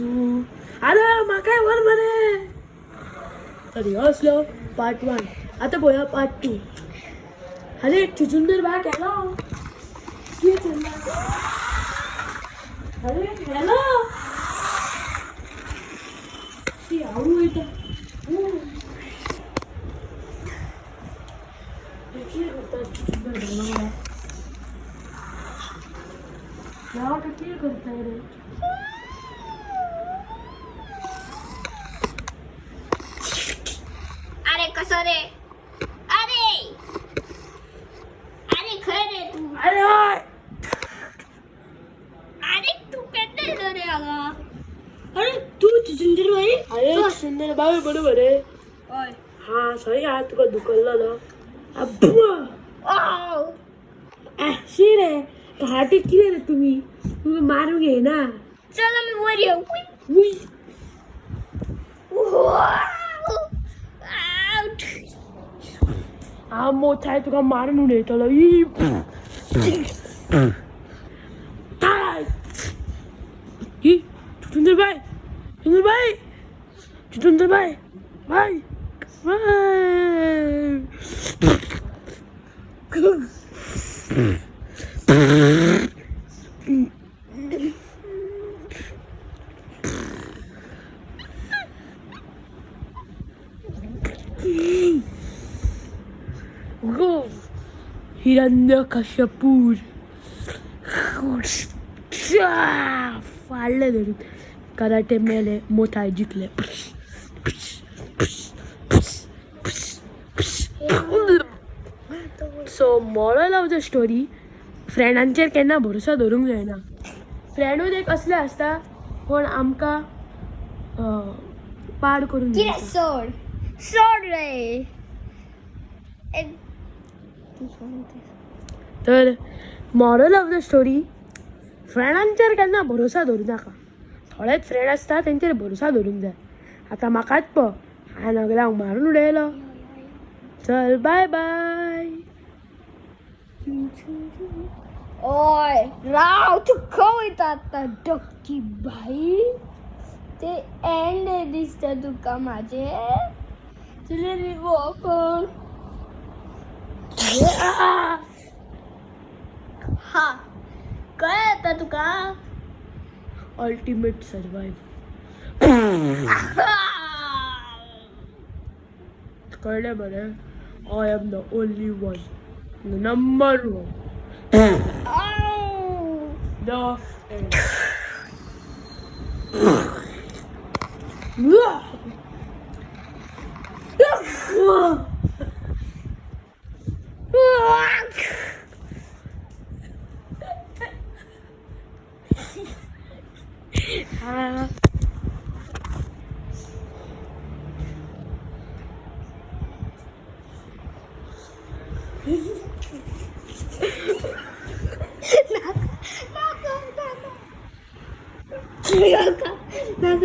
तू अरे म्हाका वर मरे तर हे असलो पार्ट 1 आता पळोवया पार्ट 2 अरे चुचुंदर बा केलो अरे केलो ती आवडू येता करताय रे अरे कसं रे अरे अरे खय रे तू अरे अरे तू कधी रे आगा अरे तू सुंदर बाई अरे सुंदर बाई बरोबर आहे ओय हा सॉरी आज तुका दुखवलं ना अब्बा ओ शी रे हाटी किती रे तुम्ही मारू घे ना चला मी वर येऊ उई आउट हा मोठा आहे तुका मारून येतलो ई सुंदर बाई सुंदर बाई सुंदर बाई बाई हिरण्यकश्यपूर फाडले धरून कराटे मेले मोठा जिंकले so moral of the story फ्रेंडांचेर केन्ना भरोसा धरूंक जायना फ्रेंडूच एक असले आसता कोण आमकां पाड करून किरे दिता. सोड सोड रे तर मॉरल ऑफ द स्टोरी फ्रेंडांचेर केन्ना भरोसा धरूं नाका थोडेच फ्रेंड आसता तेंचेर भरोसा धरूंक जाय आतां म्हाकाच पळय हांवें नगलांक मारून उडयलो चल बाय बाय ओय राव तू खंय आता डक्की बाई ते एंड दिसता तुका माझे तुला रिवॉक हा काय आता तुका अल्टिमेट सर्वाइव कळलें बरें I am the only one number 1 the end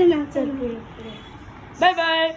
नाका बाय बाय